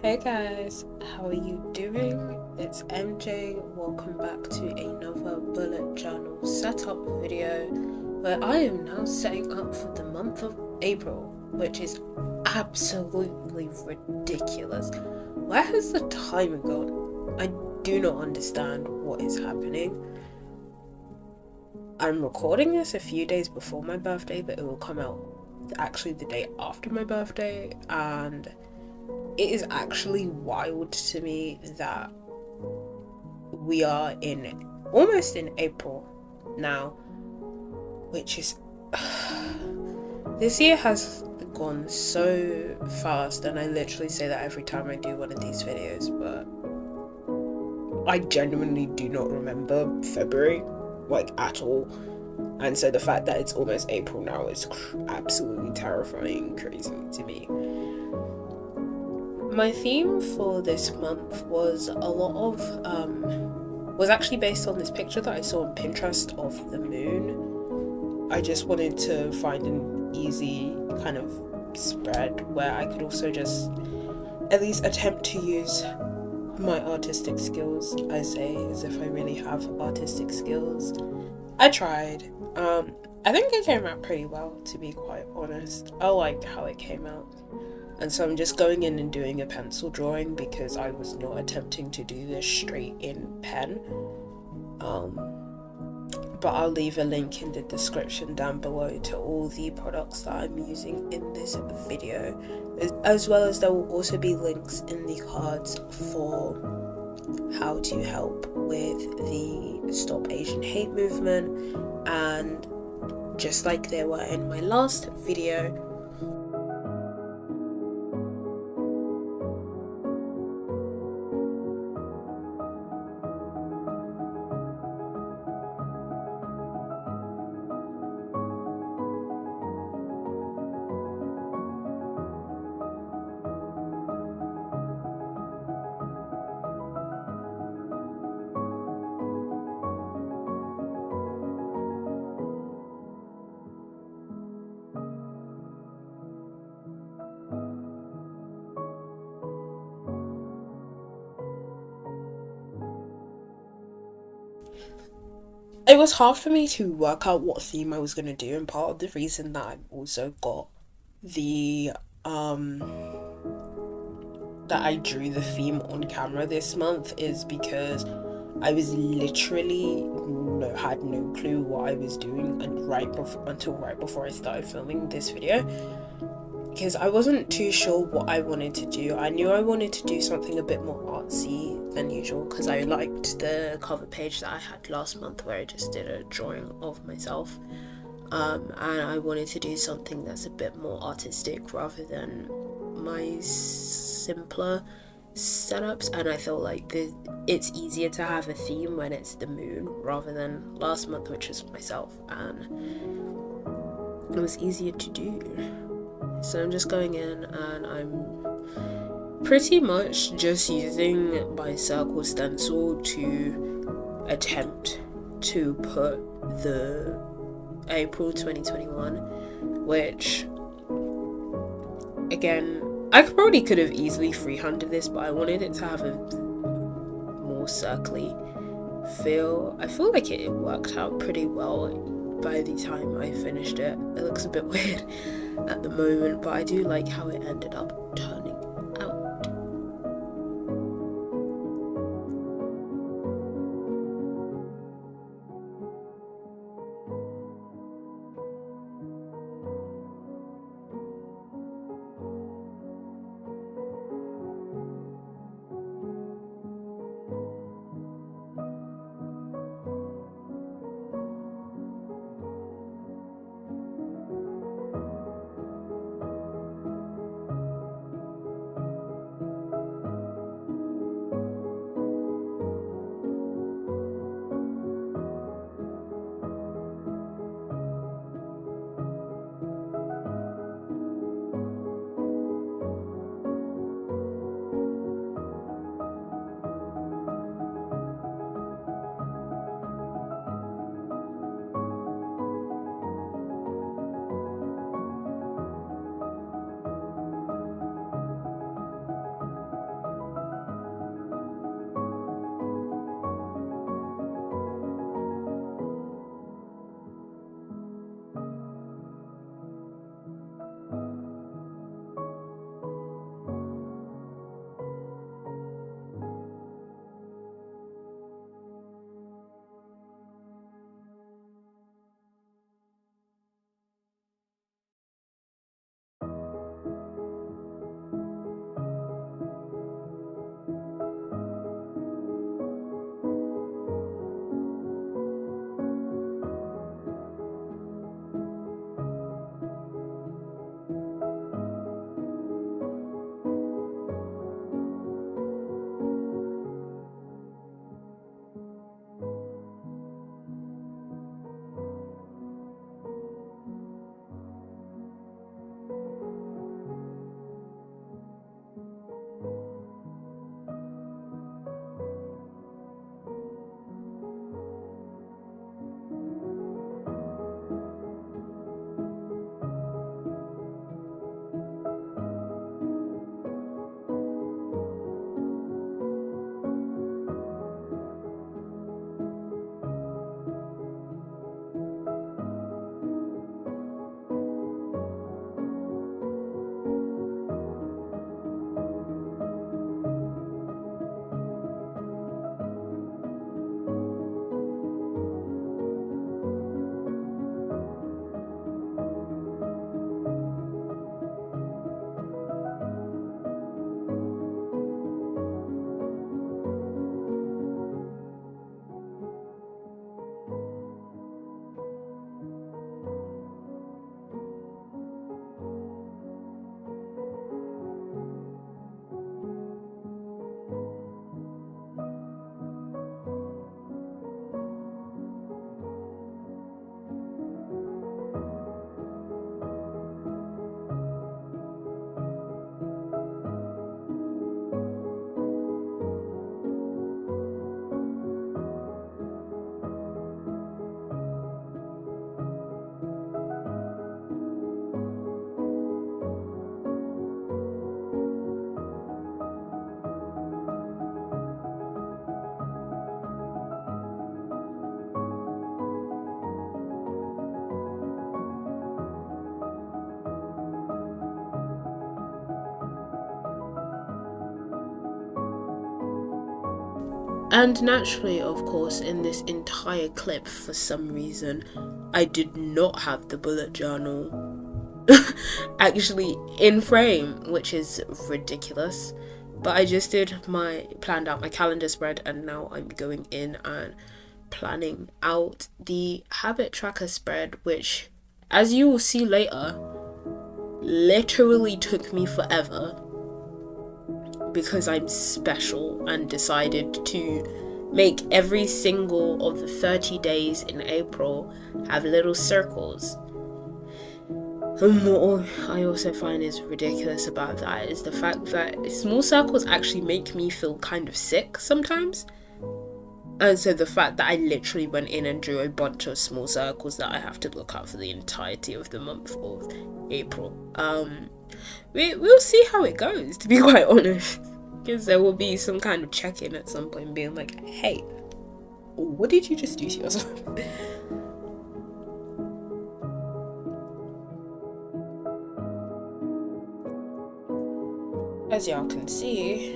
Hey guys, how are you doing? It's MJ. Welcome back to another bullet journal setup video where I am now setting up for the month of April, which is absolutely ridiculous. Where has the time gone? I do not understand what is happening. I'm recording this a few days before my birthday, but it will come out actually the day after my birthday, and it is actually wild to me that we are in almost in April now, which is this year has gone so fast, and I literally say that every time I do one of these videos, but I genuinely do not remember February like at all. And so the fact that it's almost April now is absolutely terrifying, crazy to me. My theme for this month was a lot of was actually based on this picture that I saw on Pinterest of the moon. I just wanted to find an easy kind of spread where I could also just at least attempt to use my artistic skills. I say as if I really have artistic skills. I tried. I think it came out pretty well, to be quite honest. I liked how it came out. And so I'm just going in and doing a pencil drawing because I was not attempting to do this straight in pen. But I'll leave a link in the description down below to all the products that I'm using in this video, as well as there will also be links in the cards for how to help with the Stop Asian Hate movement, and just like there were in my last video, it was hard for me to work out what theme I was going to do, and part of the reason that I also got the that I drew the theme on camera this month is because I was literally had no clue what I was doing until right before I started filming this video, because I wasn't too sure what I wanted to do. I knew I wanted to do something a bit more artsy than usual because I liked the cover page that I had last month where I just did a drawing of myself, and I wanted to do something that's a bit more artistic rather than my simpler setups. And I felt like it's easier to have a theme when it's the moon rather than last month, which was myself, and it was easier to do. So I'm just going in and I'm pretty much just using my circle stencil to attempt to put the April 2021, which again, I probably could have easily freehanded this, but I wanted it to have a more circly feel. I feel like it worked out pretty well by the time I finished it. It looks a bit weird at the moment, but I do like how it ended up turning out. And naturally, of course, in this entire clip, for some reason, I did not have the bullet journal actually in frame, which is ridiculous. But I just planned out my calendar spread, and now I'm going in and planning out the habit tracker spread, which, as you will see later, literally took me forever because I'm special and decided to make every single of the 30 days in April have little circles. And what I also find is ridiculous about that is the fact that small circles actually make me feel kind of sick sometimes. And so the fact that I literally went in and drew a bunch of small circles that I have to look at for the entirety of the month of April. We'll see how it goes, to be quite honest. Because there will be some kind of check-in at some point being like, hey, what did you just do to yourself? As y'all can see,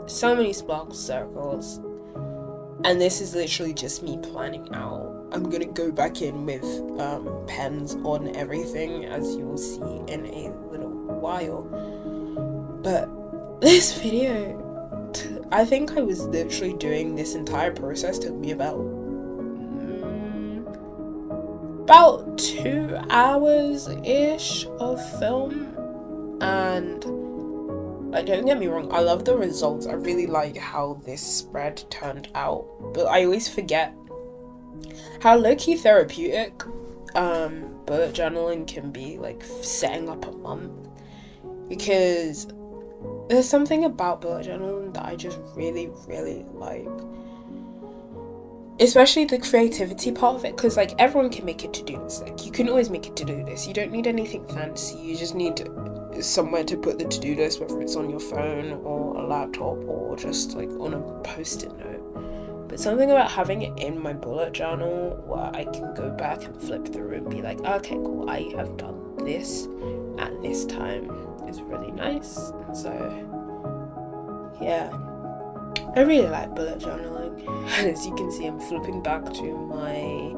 so many sparkle circles. And this is literally just me planning out. I'm gonna go back in with pens on everything, as you will see in a little while. But this video, I think I was literally doing this entire process, took me about 2 hours-ish of film. And don't get me wrong, I love the results. I really like how this spread turned out, but I always forget how low-key therapeutic bullet journaling can be, like setting up a month, because there's something about bullet journaling that I just really, really like, especially the creativity part of it, because like everyone can make a to-do list. Like you can always make a to-do list. You don't need anything fancy. You just need somewhere to put the to-do list, whether it's on your phone or a laptop or just like on a post-it note. But something about having it in my bullet journal where I can go back and flip through and be like, okay, cool, I have done this at this time, is really nice. And so yeah, I really like bullet journaling. And as you can see, I'm flipping back to my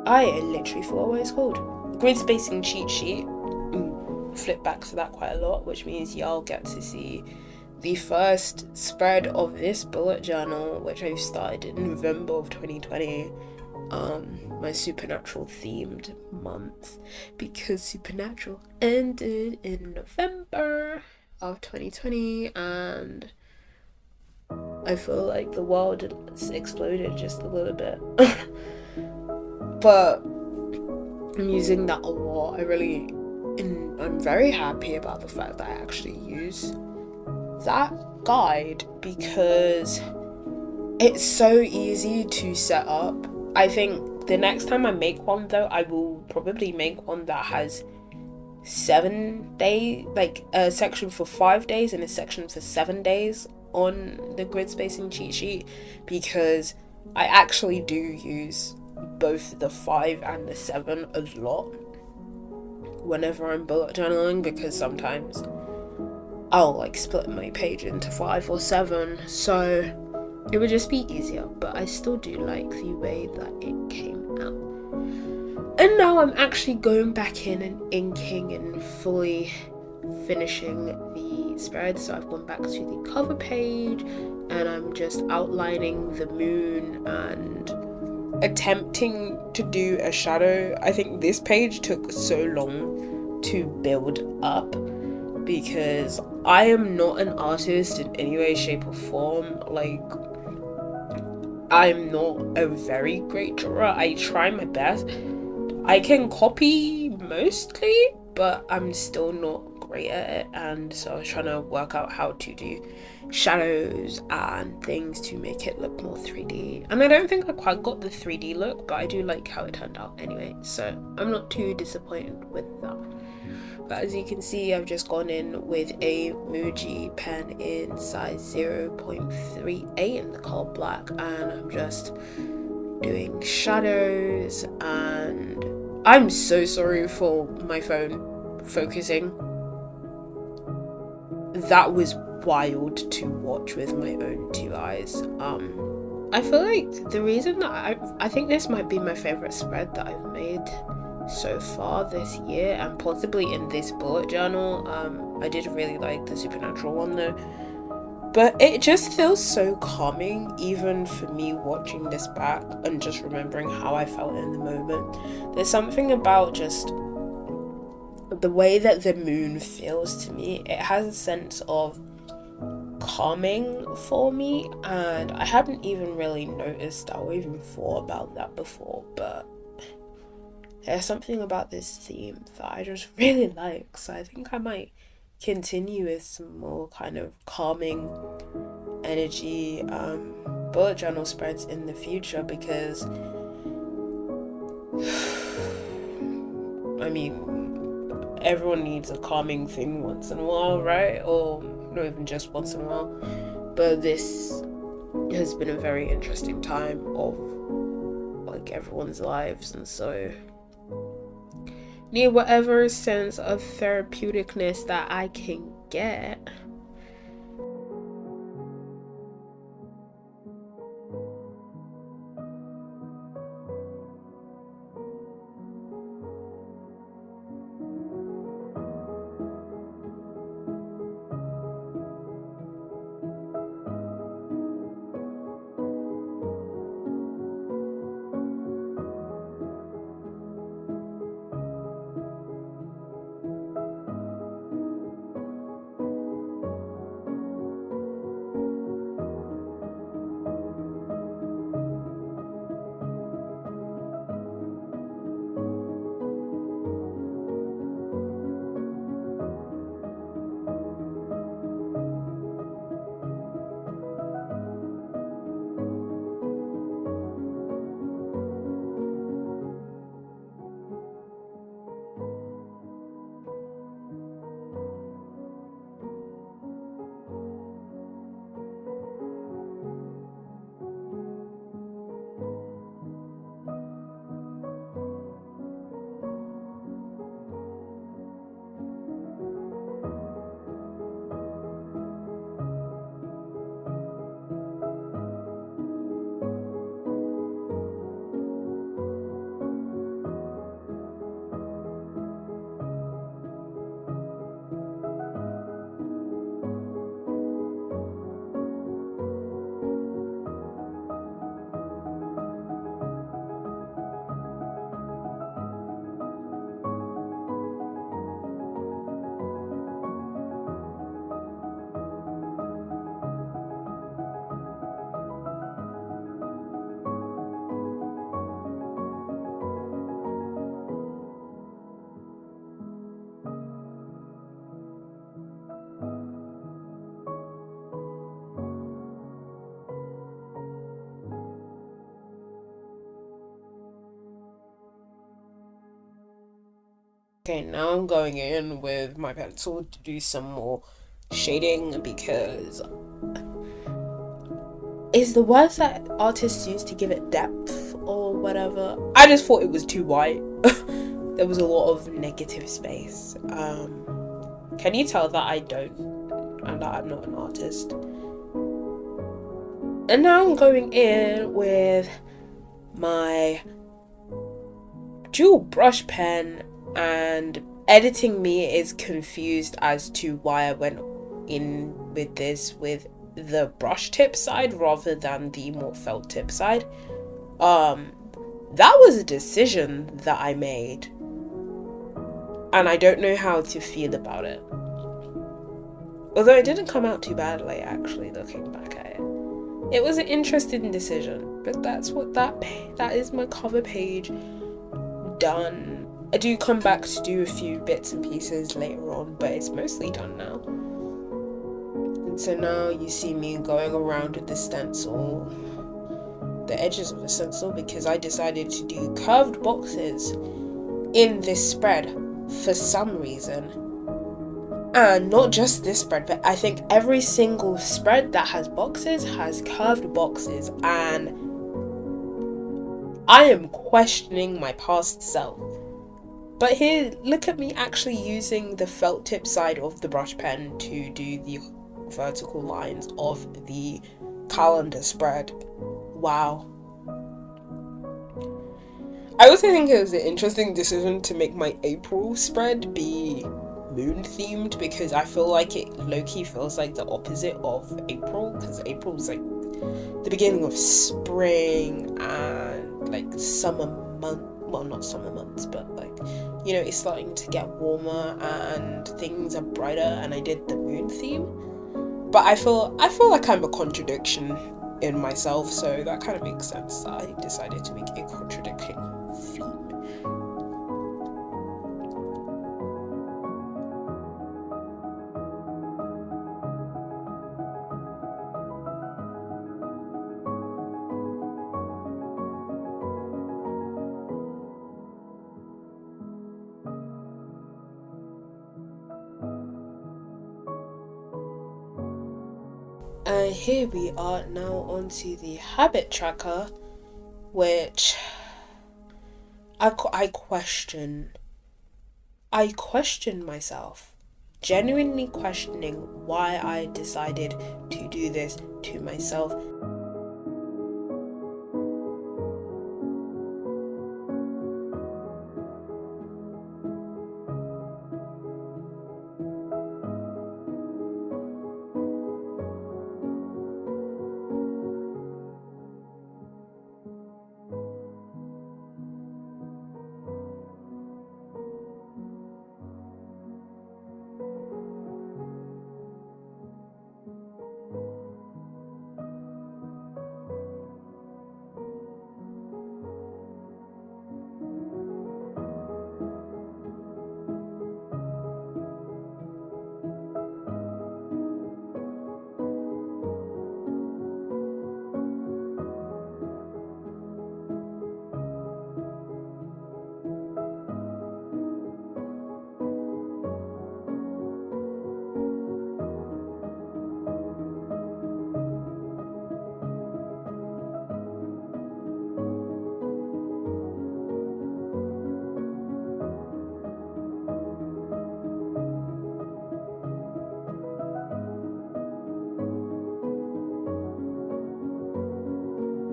I literally forgot what it's called. Grid spacing cheat sheet. Flip back to that quite a lot, which means y'all get to see the first spread of this bullet journal, which I started in November of 2020. My supernatural themed month, because supernatural ended in November of 2020, and I feel like the world has exploded just a little bit. But I'm using that a lot. I'm very happy about the fact that I actually use that guide, because it's so easy to set up. I think the next time I make one, though, I will probably make one that has 7 days, like a section for 5 days and a section for 7 days on the grid spacing cheat sheet, because I actually do use both the 5 and the 7 a lot whenever I'm bullet journaling, because sometimes I'll like split my page into 5 or 7, so it would just be easier. But I still do like the way that it came out. And now I'm actually going back in and inking and fully finishing the spread. So I've gone back to the cover page and I'm just outlining the moon and attempting to do a shadow. I think this page took so long to build up because I am not an artist in any way, shape or form. Like, I'm not a very great drawer. I try my best. I can copy mostly, but I'm still not great at it, and so I was trying to work out how to do shadows and things to make it look more 3D. And I don't think I quite got the 3D look, but I do like how it turned out anyway, so I'm not too disappointed with that. But as you can see, I've just gone in with a Muji pen in size 0.38 in the color black, and I'm just doing shadows. And I'm so sorry for my phone focusing. That was wild to watch with my own two eyes. I feel like the reason that I think this might be my favorite spread that I've made so far this year, and possibly in this bullet journal. I did really like the supernatural one though, but it just feels so calming even for me watching this back and just remembering how I felt in the moment. There's something about just the way that the moon feels to me. It has a sense of calming for me, and I hadn't even really noticed or even thought about that before, but there's something about this theme that I just really like, so I think I might continue with some more kind of calming energy bullet journal spreads in the future, because I mean, everyone needs a calming thing once in a while, right? Or not even just once in a while, but this has been a very interesting time of like everyone's lives, and so need whatever sense of therapeuticness that I can get. Okay, now I'm going in with my pencil to do some more shading, because is the words that artists use to give it depth or whatever. I just thought it was too white. There was a lot of negative space. Can you tell that I don't, and that I'm not an artist? And now I'm going in with my dual brush pen, and editing me is confused as to why I went in with this with the brush tip side rather than the more felt tip side. That was a decision that I made, and I don't know how to feel about it. Although it didn't come out too badly, actually, looking back at it. It was an interesting decision, but that's what that is my cover page done. I do come back to do a few bits and pieces later on, but it's mostly done now. And so now you see me going around with the stencil, the edges of the stencil, because I decided to do curved boxes in this spread for some reason. And not just this spread, but I think every single spread that has boxes has curved boxes, and I am questioning my past self. But here, look at me actually using the felt tip side of the brush pen to do the vertical lines of the calendar spread. Wow. I also think it was an interesting decision to make my April spread be moon themed, because I feel like it low-key feels like the opposite of April, because April's like the beginning of spring and like summer month, well, not summer months, but like, you know, it's starting to get warmer and things are brighter, and I did the moon theme. But I feel like I'm a contradiction in myself, so that kind of makes sense that I decided to make a contradicting theme. And here we are now onto the habit tracker, which I question myself, genuinely questioning why I decided to do this to myself.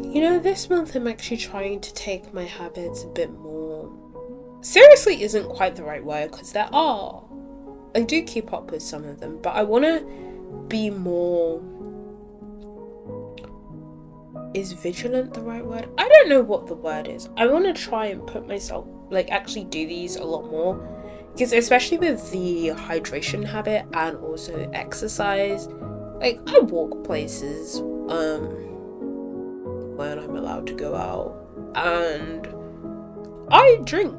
You know, this month I'm actually trying to take my habits a bit more seriously. Isn't quite the right word, because I do keep up with some of them, but I want to be more, is vigilant the right word? I don't know what the word is. I want to try and put myself, like, actually do these a lot more, because especially with the hydration habit and also exercise, like, I walk places when I'm allowed to go out, and I drink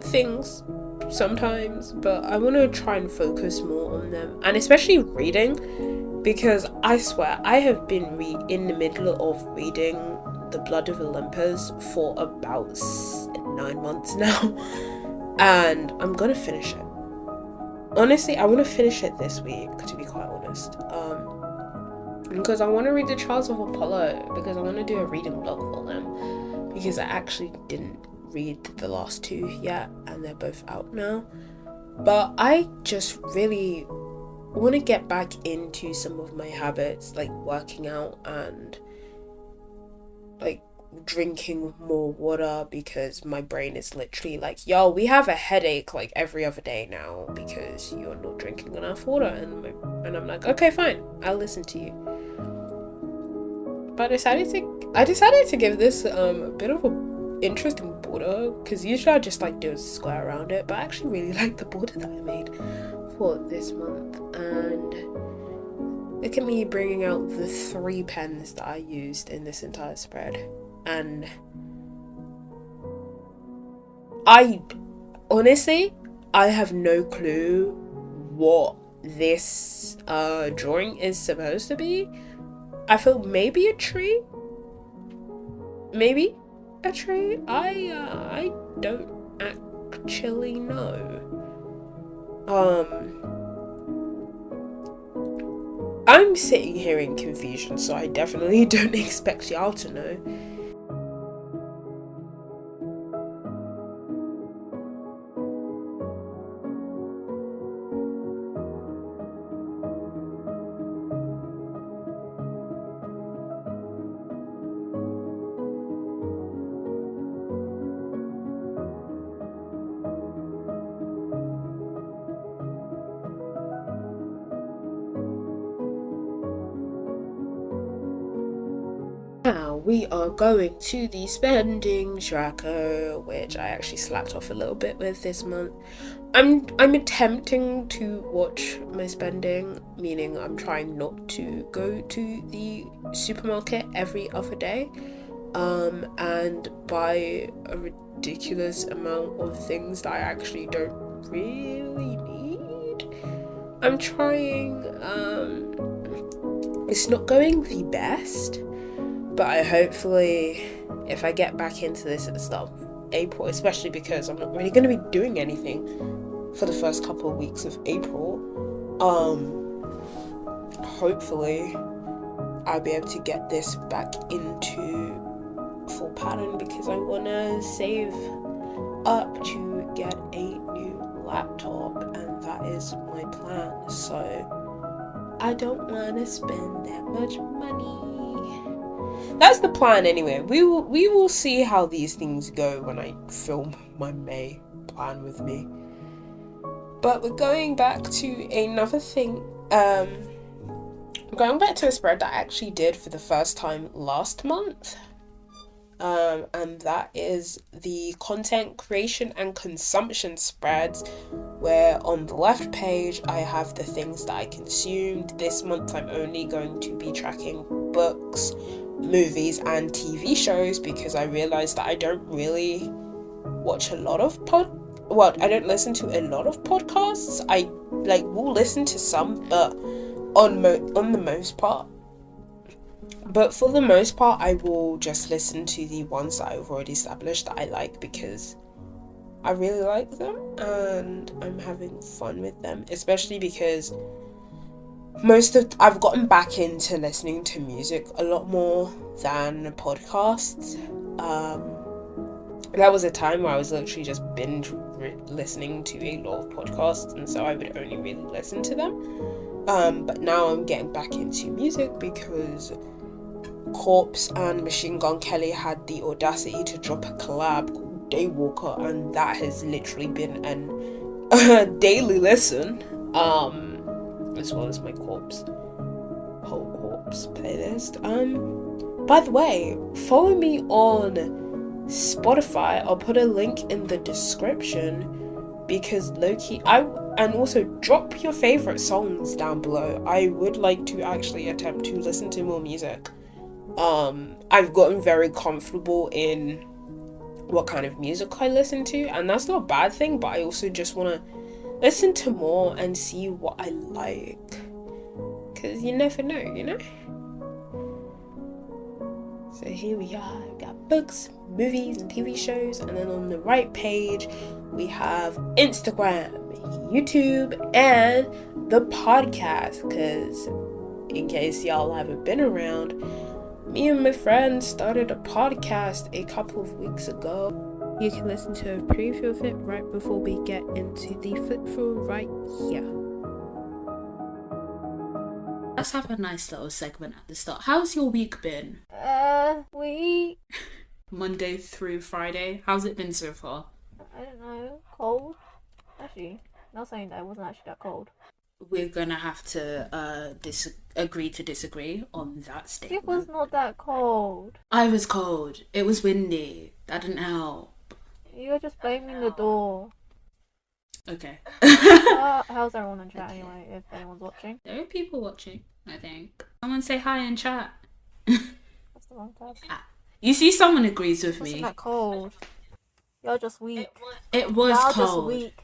things sometimes, but I want to try and focus more on them, and especially reading, because I swear I have been in the middle of reading The Blood of Olympus for about 9 months now, and I'm gonna finish it. Honestly, I want to finish it this week, to be quite honest, because I want to read the Trials of Apollo, because I want to do a reading blog for them, because I actually didn't read the last 2 yet, and they're both out now. But I just really want to get back into some of my habits, like working out and like drinking more water, because my brain is literally like, yo, we have a headache like every other day now because you're not drinking enough water, and I'm like, okay, fine, I'll listen to you. But I decided to give this a bit of a interesting border, because usually I just like do a square around it, but I actually really like the border that I made for this month. And look at me bringing out the 3 pens that I used in this entire spread, and I honestly have no clue what this drawing is supposed to be. I feel maybe a tree. I don't actually know. I'm sitting here in confusion, so I definitely don't expect y'all to know. we are going to the spending tracker, which I actually slacked off a little bit with this month. I'm attempting to watch my spending, meaning I'm trying not to go to the supermarket every other day, and buy a ridiculous amount of things that I actually don't really need. I'm trying. It's not going the best, but I hopefully, if I get back into this at the start of April, especially because I'm not really going to be doing anything for the first couple of weeks of April, hopefully I'll be able to get this back into full pattern, because I want to save up to get a new laptop, and that is my plan. So I don't want to spend that much money. That's the plan anyway. We will see how these things go when I film my May plan with me. But we're going back to another thing. Going back to a spread that I actually did for the first time last month. And that is the content creation and consumption spreads, where on the left page I have the things that I consumed. This month I'm only going to be tracking books, movies and TV shows, because I realized that I don't really watch a lot of I don't listen to a lot of podcasts. I will listen to some, but on the most part. But for the most part, I will just listen to the ones that I've already established that I like, because I really like them and I'm having fun with them, especially because I've gotten back into listening to music a lot more than podcasts. There was a time where I was literally just binge listening to a lot of podcasts, and so I would only really listen to them. But now I'm getting back into music because Corpse and Machine Gun Kelly had the audacity to drop a collab called Daywalker, and that has literally been a daily listen, as well as my whole Corpse playlist. By the way, follow me on Spotify. I'll put a link in the description, because low-key and also drop your favorite songs down below. I would like to actually attempt to listen to more music. I've gotten very comfortable in what kind of music I listen to, and that's not a bad thing, but I also just want to listen to more and see what I like, because you never know, you know? So here we are, we've got books, movies and TV shows, and then on the right page we have Instagram, YouTube, and the podcast, because in case y'all haven't been around, me and my friend started a podcast a couple of weeks ago. You can listen to a preview of it right before we get into the flip through right here. Let's have a nice little segment at the start. How's your week been? Week. Monday through Friday. How's it been so far? I don't know. Cold. Actually, not saying that it wasn't actually that cold. We're gonna have to agree to disagree on that statement. It was not that cold. I was cold. It was windy. That didn't help. You're just blaming the door. Okay. How's everyone in chat anyway, if anyone's watching? There are people watching, I think. Someone say hi in chat. That's the wrong tab. You see, someone agrees with It wasn't me. that cold. You're just weak. It was You're cold. just weak.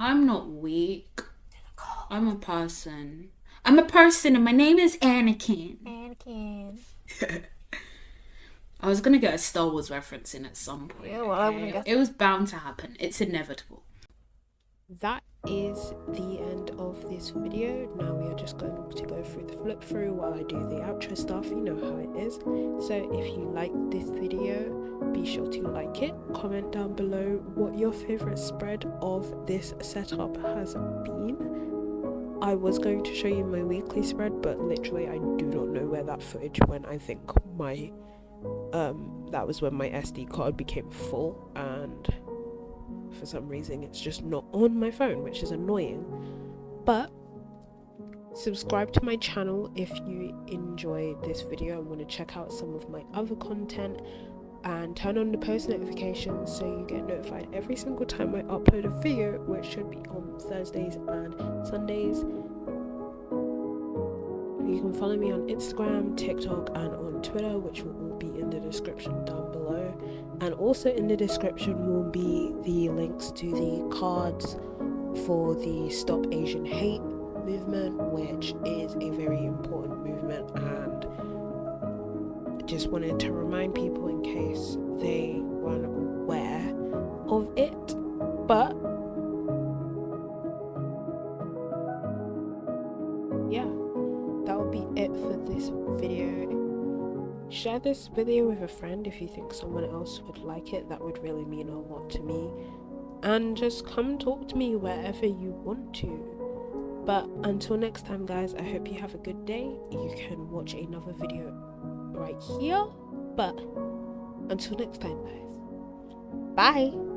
I'm not weak. I'm a person. I'm a person and my name is Anakin. Anakin. I was gonna get a Star Wars reference in at some point. Yeah, well, I wouldn't guess. It was bound to happen. It's inevitable. That is the end of this video. Now we are just going to go through the flip through while I do the outro stuff. You know how it is. So if you like this video, be sure to like it. Comment down below what your favorite spread of this setup has been. I was going to show you my weekly spread, but literally I do not know where that footage went. I think my that was when my SD card became full, and for some reason it's just not on my phone, which is annoying. But Subscribe to my channel if you enjoy this video and want to check out some of my other content, and turn on the post notifications so you get notified every single time I upload a video, which should be on Thursdays and Sundays. You can follow me on Instagram, TikTok, and on Twitter, which will all be in the description down below. And also in the description will be the links to the cards for the Stop Asian Hate movement, which is a very important movement, and just wanted to remind people in case they weren't aware of it. But yeah, that will be it for this video. Share this video with a friend if you think someone else would like it. That would really mean a lot to me. And just come talk to me wherever you want to. But until next time, guys, I hope you have a good day. You can watch another video right here. But until next time, guys, bye.